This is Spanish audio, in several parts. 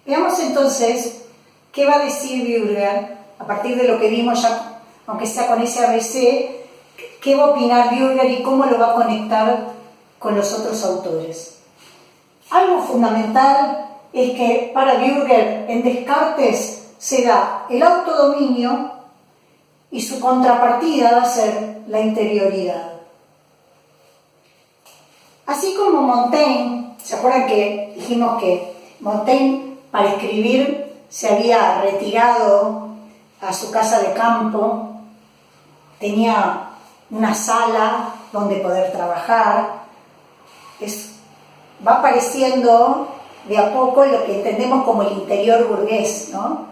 Veamos entonces qué va a decir Bürger a partir de lo que vimos ya, aunque sea con ese ABC, qué va a opinar Bürger y cómo lo va a conectar con los otros autores. Algo fundamental es que para Bürger en Descartes se da el autodominio y su contrapartida va a ser la interioridad. Así como Montaigne, ¿se acuerdan que dijimos que Montaigne para escribir se había retirado a su casa de campo, tenía una sala donde poder trabajar? Va apareciendo de a poco lo que entendemos como el interior burgués, ¿no?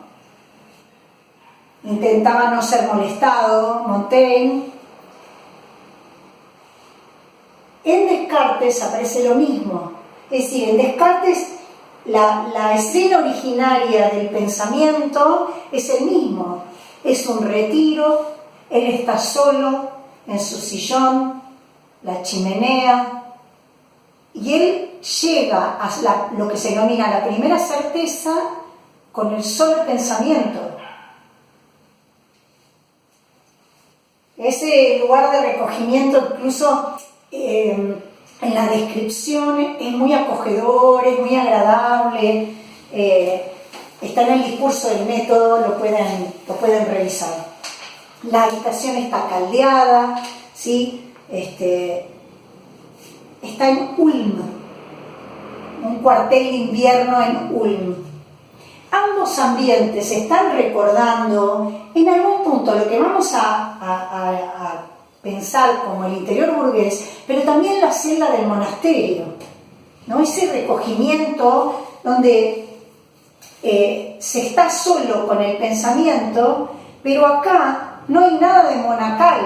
Intentaba no ser molestado, Montaigne. En Descartes aparece lo mismo, es decir, en Descartes la escena originaria del pensamiento es el mismo, es un retiro, él está solo en su sillón, la chimenea, y él llega a lo que se denomina la primera certeza con el solo pensamiento. Ese lugar de recogimiento, incluso en la descripción, es muy acogedor, es muy agradable, está en el discurso del método, lo pueden revisar. La habitación está caldeada, ¿sí? Está en Ulm, un cuartel de invierno en Ulm. Ambos ambientes están recordando en algún punto lo que vamos a pensar como el interior burgués, pero también la celda del monasterio, ¿no? Ese recogimiento donde se está solo con el pensamiento, pero acá no hay nada de monacal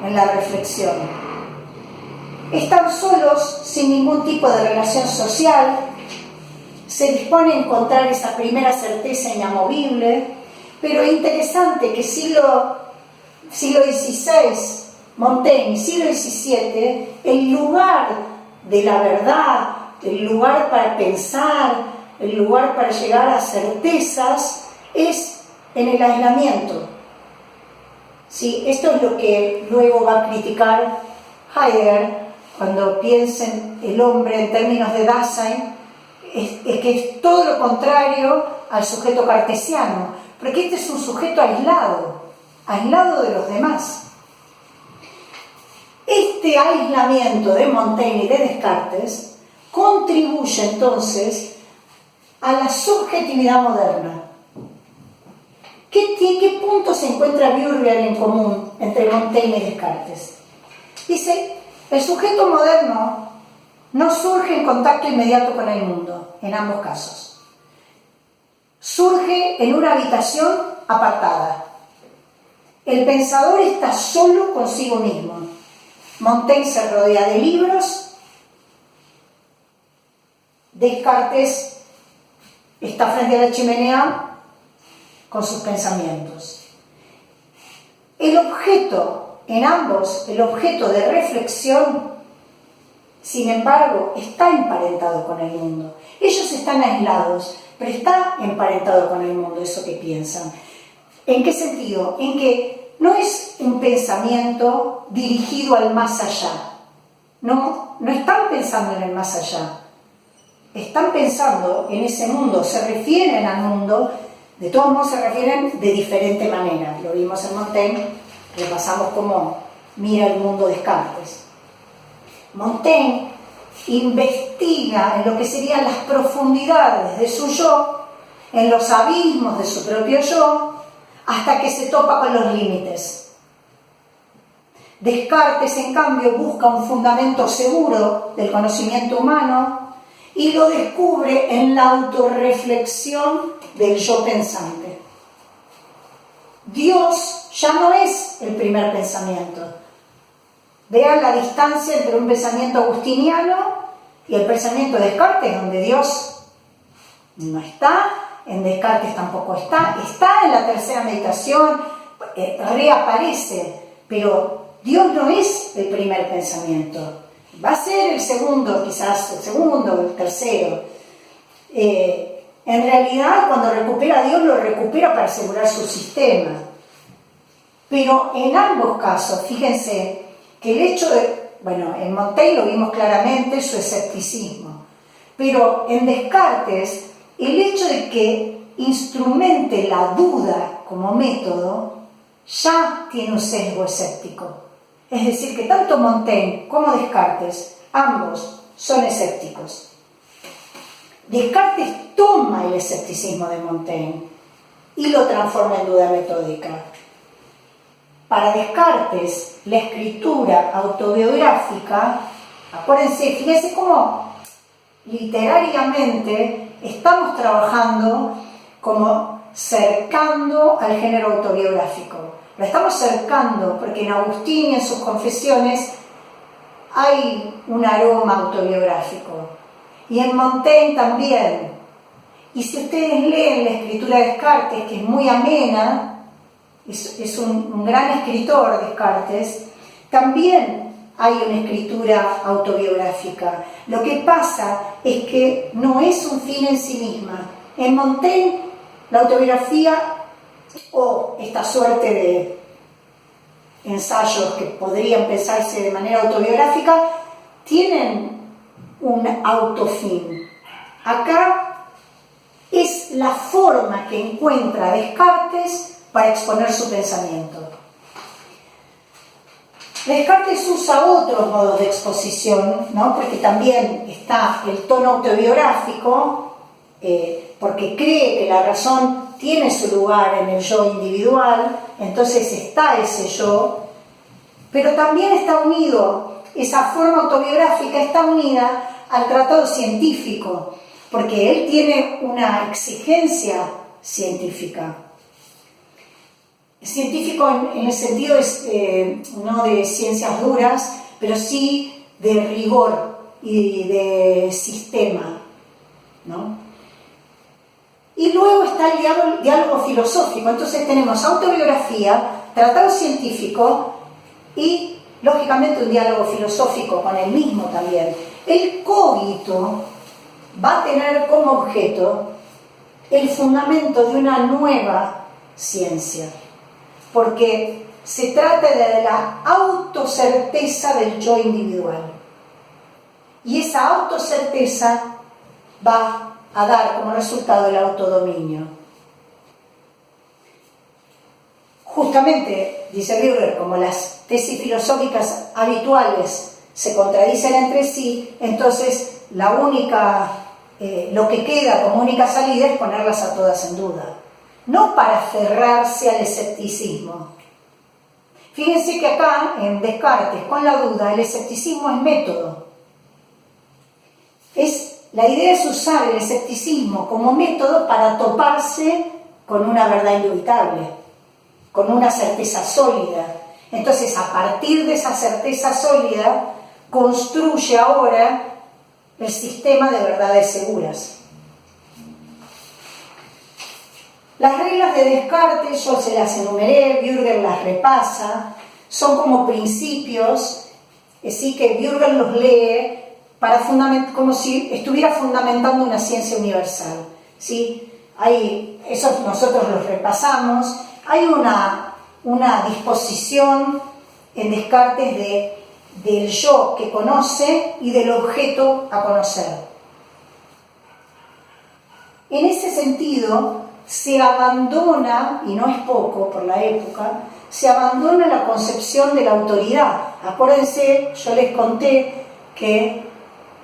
en la reflexión. Están solos, sin ningún tipo de relación social, se dispone a encontrar esa primera certeza inamovible, pero es interesante que siglo XVI, Montaigne, siglo XVII, el lugar de la verdad, el lugar para pensar, el lugar para llegar a certezas, es en el aislamiento. Sí, esto es lo que luego va a criticar Heidegger cuando piensen el hombre en términos de Dasein, es que es todo lo contrario al sujeto cartesiano, porque este es un sujeto aislado de los demás. Este aislamiento de Montaigne y de Descartes contribuye entonces a la subjetividad moderna. ¿Qué punto se encuentra Bürger en común entre Montaigne y Descartes? Dice, el sujeto moderno no surge en contacto inmediato con el mundo, en ambos casos. Surge en una habitación apartada. El pensador está solo consigo mismo. Montaigne se rodea de libros, Descartes está frente a la chimenea con sus pensamientos. El objeto, en ambos, el objeto de reflexión, sin embargo, está emparentado con el mundo. Ellos están aislados, pero está emparentado con el mundo, eso que piensan. ¿En qué sentido? En que no es un pensamiento dirigido al más allá. No están pensando en el más allá. Están pensando en ese mundo, se refieren al mundo, de todos modos se refieren de diferente manera. Lo vimos en Montaigne, repasamos cómo mira el mundo Descartes. Montaigne investiga en lo que serían las profundidades de su yo, en los abismos de su propio yo, hasta que se topa con los límites. Descartes, en cambio, busca un fundamento seguro del conocimiento humano y lo descubre en la autorreflexión del yo pensante. Dios ya no es el primer pensamiento. Vean la distancia entre un pensamiento agustiniano y el pensamiento de Descartes, donde Dios no está, en Descartes tampoco está en la tercera meditación, reaparece, pero Dios no es el primer pensamiento. Va a ser el segundo, quizás el segundo, el tercero. En realidad, cuando recupera a Dios, lo recupera para asegurar su sistema. Pero en ambos casos, fíjense que el hecho de, bueno, en Montaigne lo vimos claramente, su escepticismo, pero en Descartes, el hecho de que instrumente la duda como método, ya tiene un sesgo escéptico. Es decir, que tanto Montaigne como Descartes, ambos son escépticos. Descartes toma el escepticismo de Montaigne y lo transforma en duda metódica. Para Descartes, la escritura autobiográfica, acuérdense, fíjense cómo literariamente estamos trabajando como cercando al género autobiográfico. Lo estamos cercando porque en Agustín y en sus confesiones hay un aroma autobiográfico. Y en Montaigne también. Y si ustedes leen la escritura de Descartes, que es muy amena, es un gran escritor Descartes, también hay una escritura autobiográfica. Lo que pasa es que no es un fin en sí misma. En Montaigne, la autobiografía o esta suerte de ensayos que podrían pensarse de manera autobiográfica tienen un autofin. Acá es la forma que encuentra Descartes para exponer su pensamiento. Descartes usa otros modos de exposición, ¿no? Porque también está el tono autobiográfico, porque cree que la razón tiene su lugar en el yo individual, entonces está ese yo, pero también está unido, esa forma autobiográfica está unida al tratado científico, porque él tiene una exigencia científica. Científico en el sentido no de ciencias duras, pero sí de rigor y de sistema, ¿no? Y luego está el diálogo filosófico. Entonces tenemos autobiografía, tratado científico y, lógicamente, un diálogo filosófico con él mismo también. El cogito va a tener como objeto el fundamento de una nueva ciencia, porque se trata de la autocerteza del yo individual. Y esa autocerteza va a dar como resultado el autodominio. Justamente, dice Bürger, como las tesis filosóficas habituales se contradicen entre sí, entonces lo que queda como única salida es ponerlas a todas en duda. No para aferrarse al escepticismo. Fíjense que acá, en Descartes, con la duda, el escepticismo es método. La idea es usar el escepticismo como método para toparse con una verdad indubitable, con una certeza sólida. Entonces, a partir de esa certeza sólida, construye ahora el sistema de verdades seguras. Las reglas de Descartes, yo se las enumeré, Bürger las repasa, son como principios, así que Bürger los lee como si estuviera fundamentando una ciencia universal, ¿sí? Esos nosotros los repasamos. Hay una disposición en Descartes del yo que conoce y del objeto a conocer. En ese sentido, se abandona, y no es poco por la época, se abandona la concepción de la autoridad. Acuérdense, yo les conté que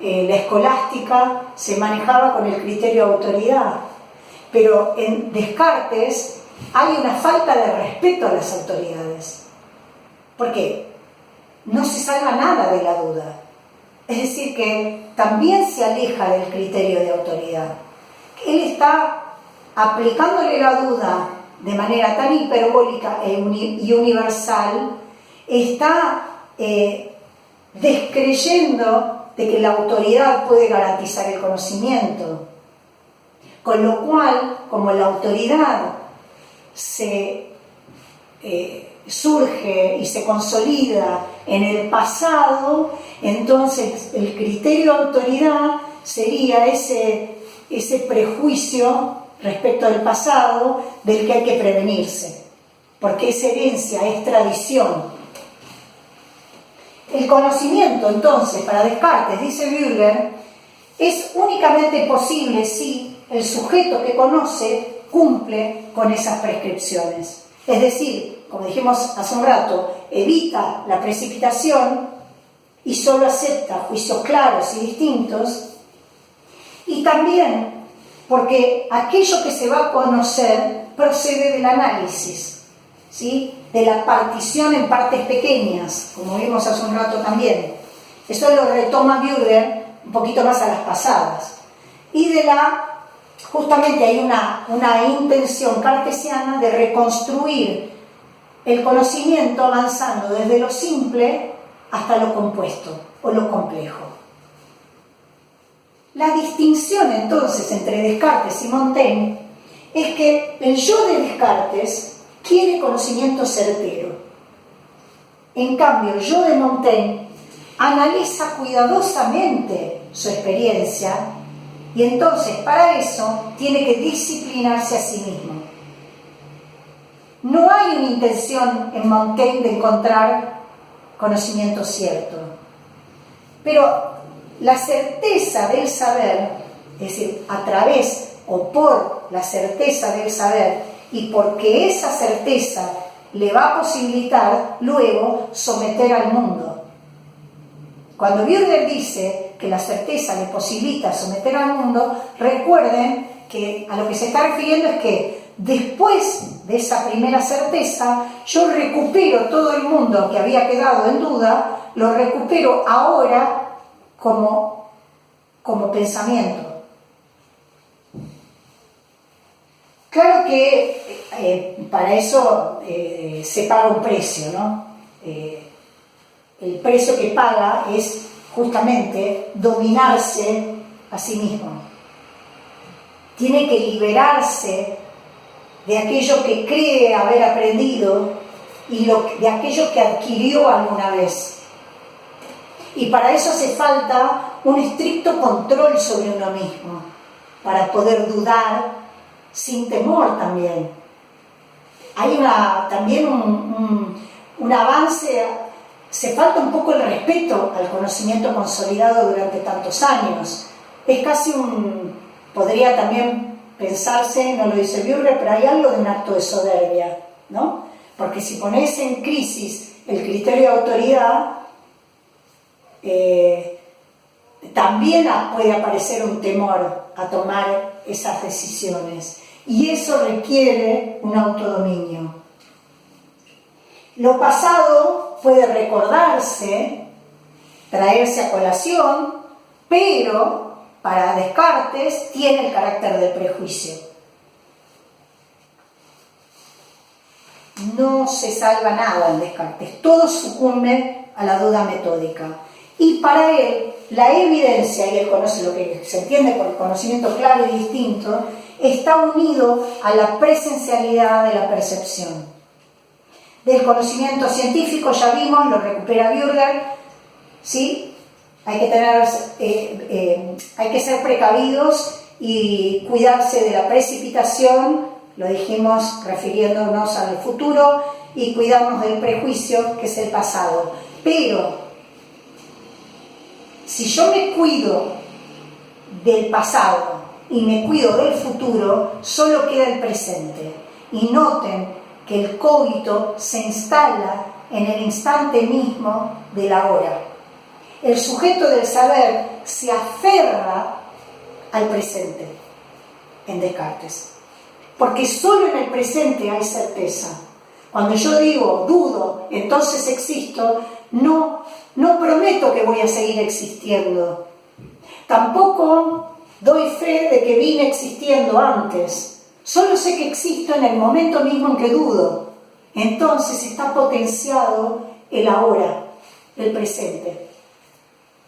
la escolástica se manejaba con el criterio de autoridad, pero en Descartes hay una falta de respeto a las autoridades, porque no se salva nada de la duda. Es decir, que también se aleja del criterio de autoridad. Él está aplicándole la duda de manera tan hiperbólica y universal, está descreyendo de que la autoridad puede garantizar el conocimiento. Con lo cual, como la autoridad surge y se consolida en el pasado, entonces el criterio de autoridad sería ese ese prejuicio respecto del pasado del que hay que prevenirse, porque es herencia, es tradición. El conocimiento, entonces, para Descartes, dice Bürger, es únicamente posible si el sujeto que conoce cumple con esas prescripciones. Es decir, como dijimos hace un rato, evita la precipitación y solo acepta juicios claros y distintos, y también porque aquello que se va a conocer procede del análisis, ¿sí? De la partición en partes pequeñas, como vimos hace un rato también. Eso lo retoma Bürger un poquito más a las pasadas. Y justamente hay una intención cartesiana de reconstruir el conocimiento avanzando desde lo simple hasta lo compuesto o lo complejo. La distinción entonces entre Descartes y Montaigne es que el yo de Descartes quiere conocimiento certero. En cambio, el yo de Montaigne analiza cuidadosamente su experiencia y entonces para eso tiene que disciplinarse a sí mismo. No hay una intención en Montaigne de encontrar conocimiento cierto, pero la certeza del saber, es decir, a través o por la certeza del saber y porque esa certeza le va a posibilitar luego someter al mundo. Cuando Bürger dice que la certeza le posibilita someter al mundo, recuerden que a lo que se está refiriendo es que después de esa primera certeza, yo recupero todo el mundo que había quedado en duda, lo recupero ahora como pensamiento. Claro que para eso se paga un precio, ¿no? El precio que paga es justamente dominarse a sí mismo. Tiene que liberarse de aquello que cree haber aprendido y de aquello que adquirió alguna vez. Y para eso hace falta un estricto control sobre uno mismo, para poder dudar sin temor también. Hay también un avance, se falta un poco el respeto al conocimiento consolidado durante tantos años. Es casi podría también pensarse, no lo dice Bürger, pero hay algo de un acto de soberbia, ¿no? Porque si pones en crisis el criterio de autoridad, también puede aparecer un temor a tomar esas decisiones, y eso requiere un autodominio. Lo pasado puede recordarse, traerse a colación, pero para Descartes tiene el carácter de prejuicio. No se salva nada en Descartes, todo sucumbe a la duda metódica. Y para él, la evidencia y lo que se entiende por el conocimiento claro y distinto, está unido a la presencialidad de la percepción. Del conocimiento científico ya vimos, lo recupera Bürger, ¿sí? Hay que ser precavidos y cuidarse de la precipitación, lo dijimos refiriéndonos al futuro, y cuidarnos del prejuicio, que es el pasado. Pero si yo me cuido del pasado y me cuido del futuro, solo queda el presente. Y noten que el cogito se instala en el instante mismo del ahora. El sujeto del saber se aferra al presente en Descartes, porque solo en el presente hay certeza. Cuando yo digo dudo, entonces existo, no prometo que voy a seguir existiendo. Tampoco doy fe de que vine existiendo antes. Solo sé que existo en el momento mismo en que dudo. Entonces está potenciado el ahora, el presente.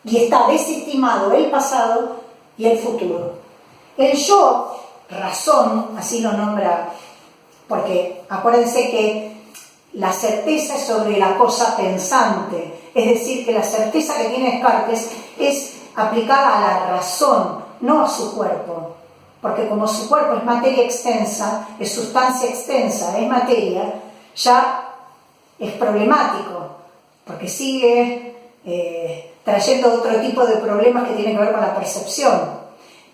Y está desestimado el pasado y el futuro. El yo, razón, así lo nombra, porque acuérdense que la certeza es sobre la cosa pensante, es decir, que la certeza que tiene Descartes es aplicada a la razón, no a su cuerpo. porque como su cuerpo es materia extensa, es sustancia extensa, es materia, ya es problemático, porque sigue trayendo otro tipo de problemas que tienen que ver con la percepción.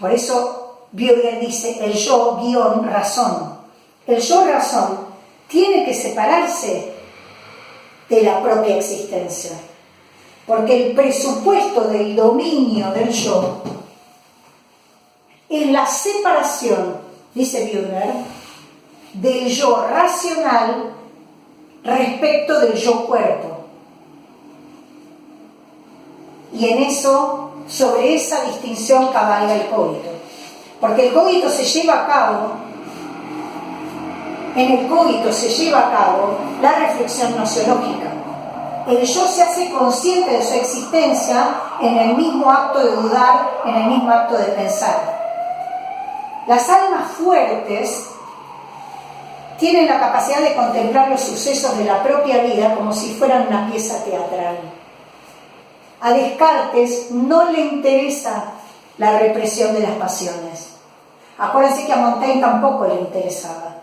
Por eso Bürger dice el yo-razón. El yo-razón tiene que separarse de la propia existencia, porque el presupuesto del dominio del yo es la separación, dice Bürger, del yo racional respecto del yo cuerpo. Y en eso, sobre esa distinción cabalga el cogito. Porque el cogito se lleva a cabo, en el cogito se lleva a cabo la reflexión nociológica. El yo se hace consciente de su existencia en el mismo acto de dudar, en el mismo acto de pensar. Las almas fuertes tienen la capacidad de contemplar los sucesos de la propia vida como si fueran una pieza teatral. A Descartes no le interesa la represión de las pasiones. Acuérdense que a Montaigne tampoco le interesaba.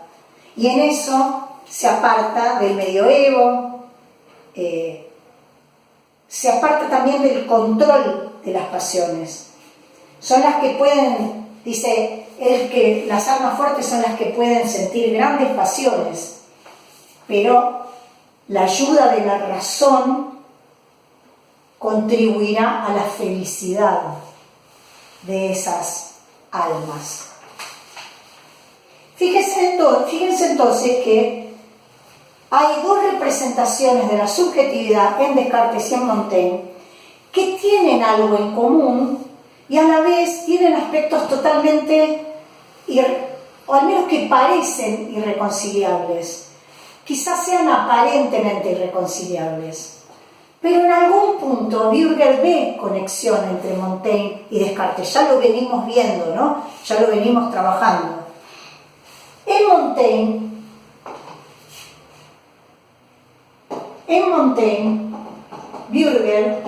Y en eso se aparta del medioevo, se aparta también del control de las pasiones. Son las que pueden, dice él, que las almas fuertes son las que pueden sentir grandes pasiones, pero la ayuda de la razón contribuirá a la felicidad de esas almas. Fíjense entonces que hay dos representaciones de la subjetividad en Descartes y en Montaigne que tienen algo en común y a la vez tienen aspectos totalmente, o al menos que parecen irreconciliables. Quizás sean aparentemente irreconciliables. Pero en algún punto Bürger ve conexión entre Montaigne y Descartes. Ya lo venimos viendo, ¿no? Ya lo venimos trabajando. En Montaigne, Bürger,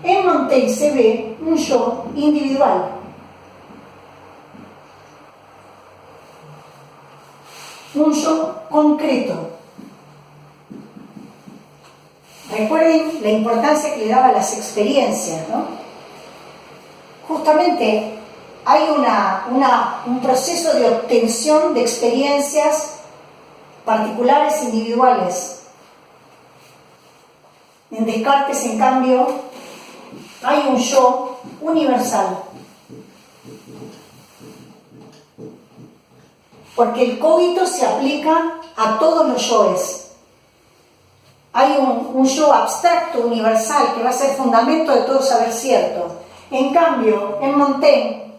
en Montaigne se ve un yo individual. Un yo concreto. Recuerden la importancia que le daba a las experiencias, ¿no? Justamente hay un proceso de obtención de experiencias particulares, individuales. En Descartes, en cambio, hay un yo universal. Porque el cogito se aplica a todos los yoes. Hay un yo abstracto, universal, que va a ser fundamento de todo saber cierto. En cambio, en Montaigne,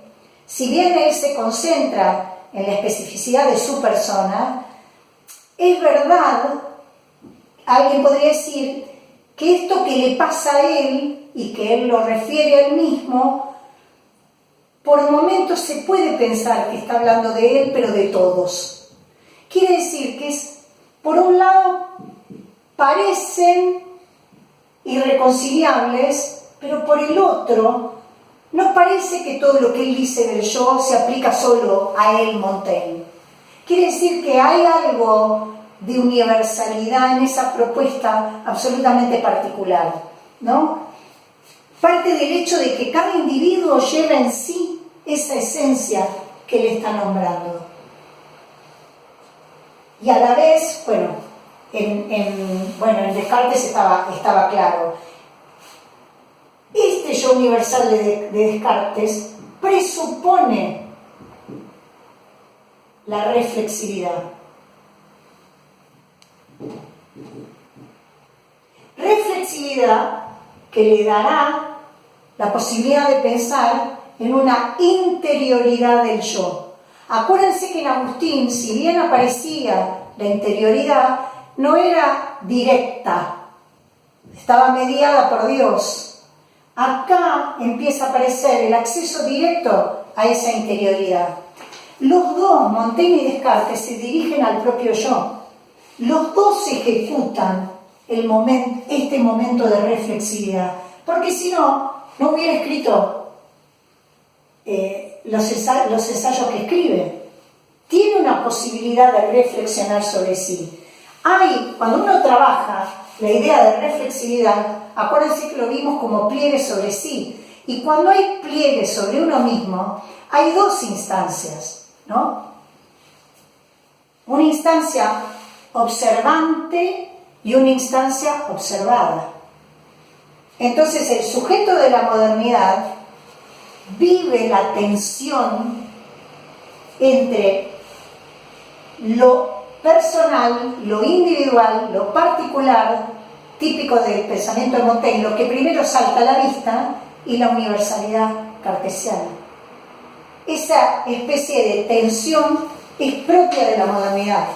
si bien él se concentra en la especificidad de su persona, es verdad, alguien podría decir, que esto que le pasa a él, y que él lo refiere a él mismo, por momentos se puede pensar que está hablando de él, pero de todos. Quiere decir que por un lado, parecen irreconciliables, pero por el otro, no parece que todo lo que él dice del yo se aplica solo a él, Montaigne. Quiere decir que hay algo de universalidad en esa propuesta absolutamente particular, ¿no? Parte del hecho de que cada individuo lleva en sí esa esencia que le está nombrando. Y a la vez, en Descartes estaba claro. Este yo universal de Descartes presupone la reflexividad. Reflexividad que le dará la posibilidad de pensar en una interioridad del yo. Acuérdense que en Agustín, si bien aparecía la interioridad, no era directa, estaba mediada por Dios. Acá empieza a aparecer el acceso directo a esa interioridad. Los dos, Montaigne y Descartes, se dirigen al propio yo. Los dos ejecutan este momento de reflexividad, porque si no, no hubiera escrito los ensayos que escribe. Tiene una posibilidad de reflexionar sobre sí. Cuando uno trabaja la idea de reflexividad, acuérdense que lo vimos como pliegue sobre sí, y cuando hay pliegue sobre uno mismo, hay dos instancias, ¿no? Una instancia observante y una instancia observada. Entonces el sujeto de la modernidad vive la tensión entre lo personal, lo individual, lo particular, típico del pensamiento de Montaigne, lo que primero salta a la vista, y la universalidad cartesiana. Esa especie de tensión es propia de la modernidad.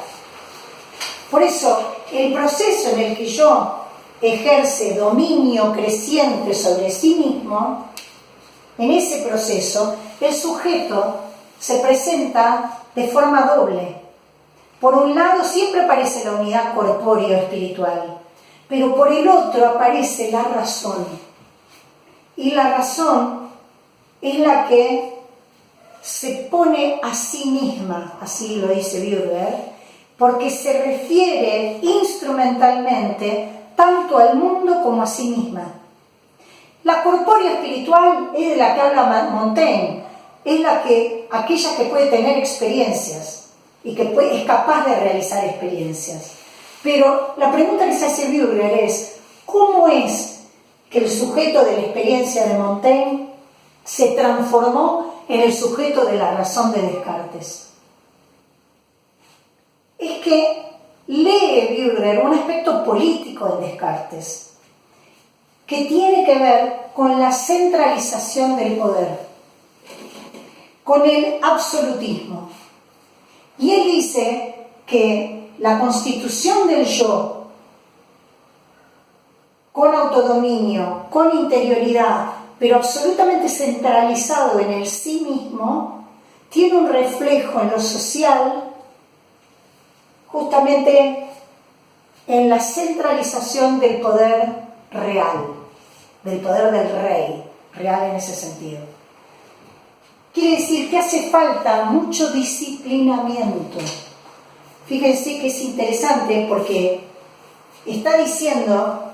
Por eso, el proceso en el que yo ejerce dominio creciente sobre sí mismo, en ese proceso, el sujeto se presenta de forma doble. Por un lado siempre aparece la unidad corpóreo-espiritual, pero por el otro aparece la razón. Y la razón es la que se pone a sí misma, así lo dice Bürger, porque se refiere instrumentalmente tanto al mundo como a sí misma. La corpórea espiritual es de la que habla Montaigne, es aquella que puede tener experiencias y que es capaz de realizar experiencias. Pero la pregunta que se hace Bürger es, ¿cómo es que el sujeto de la experiencia de Montaigne se transformó en el sujeto de la razón de Descartes? Es que lee Bürger un aspecto político en Descartes que tiene que ver con la centralización del poder, con el absolutismo. Y él dice que la constitución del yo, con autodominio, con interioridad, pero absolutamente centralizado en el sí mismo, tiene un reflejo en lo social, justamente en la centralización del poder real, del poder del rey, real en ese sentido. Quiere decir que hace falta mucho disciplinamiento. Fíjense que es interesante porque está diciendo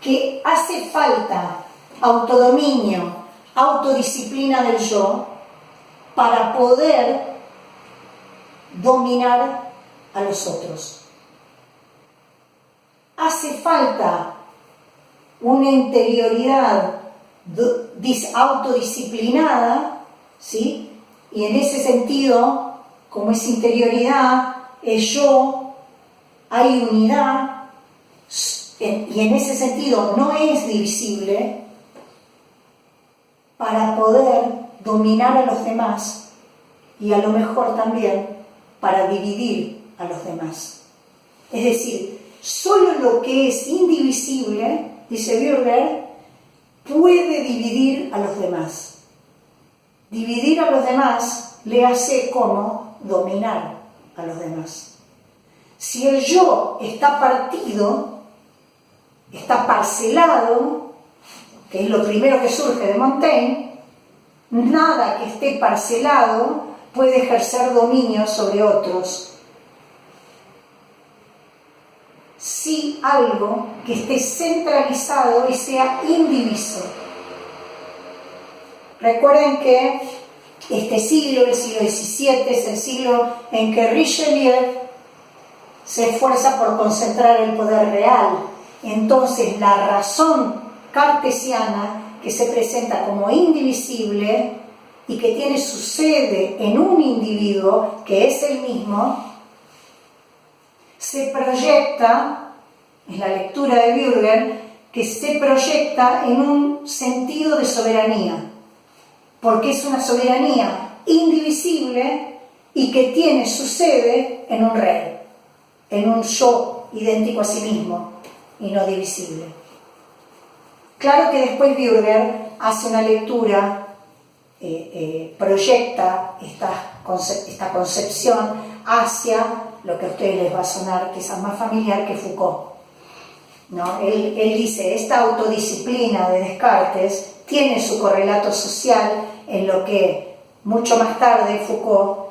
que hace falta autodominio, autodisciplina del yo para poder dominar a los otros. Hace falta una interioridad autodisciplinada, ¿sí? Y en ese sentido, como es interioridad, es yo, hay unidad, y en ese sentido no es divisible, para poder dominar a los demás y a lo mejor también para dividir a los demás. Es decir, solo lo que es indivisible, dice Bürger, puede dividir a los demás. Dividir a los demás le hace como dominar a los demás. Si el yo está partido, está parcelado, que es lo primero que surge de Montaigne, nada que esté parcelado puede ejercer dominio sobre otros. Sí algo que esté centralizado y sea indiviso. Recuerden que este siglo, el siglo XVII, es el siglo en que Richelieu se esfuerza por concentrar el poder real. Entonces la razón cartesiana, que se presenta como indivisible y que tiene su sede en un individuo que es el mismo, se proyecta, es la lectura de Bürger, que se proyecta en un sentido de soberanía, porque es una soberanía indivisible y que tiene su sede en un rey, en un yo idéntico a sí mismo y no divisible. Claro que después Bürger hace una lectura, proyecta esta concepción hacia lo que a ustedes les va a sonar, que es más familiar, que Foucault. ¿no? Él dice, esta autodisciplina de Descartes tiene su correlato social en lo que mucho más tarde Foucault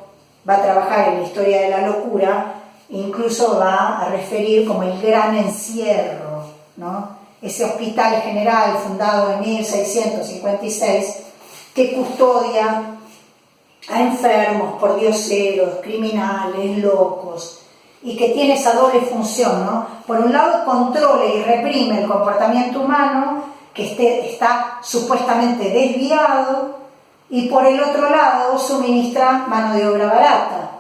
va a trabajar en la historia de la locura, e incluso va a referir como el gran encierro, ¿no? Ese hospital general fundado en 1656 que custodia a enfermos, pordioseros, criminales, locos, y que tiene esa doble función, ¿no? Por un lado controla y reprime el comportamiento humano que está supuestamente desviado, y por el otro lado suministra mano de obra barata.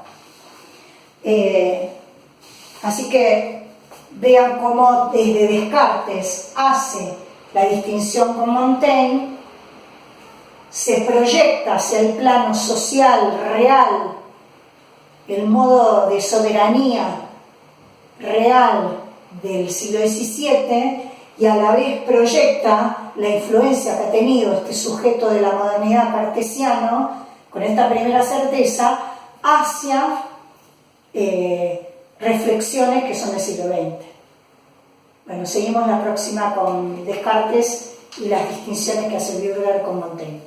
Así que vean cómo desde Descartes hace la distinción con Montaigne, se proyecta hacia el plano social real el modo de soberanía real del siglo XVII, y a la vez proyecta la influencia que ha tenido este sujeto de la modernidad cartesiano, con esta primera certeza, hacia reflexiones que son del siglo XX. Bueno, seguimos la próxima con Descartes y las distinciones que hace Bürger con Montaigne.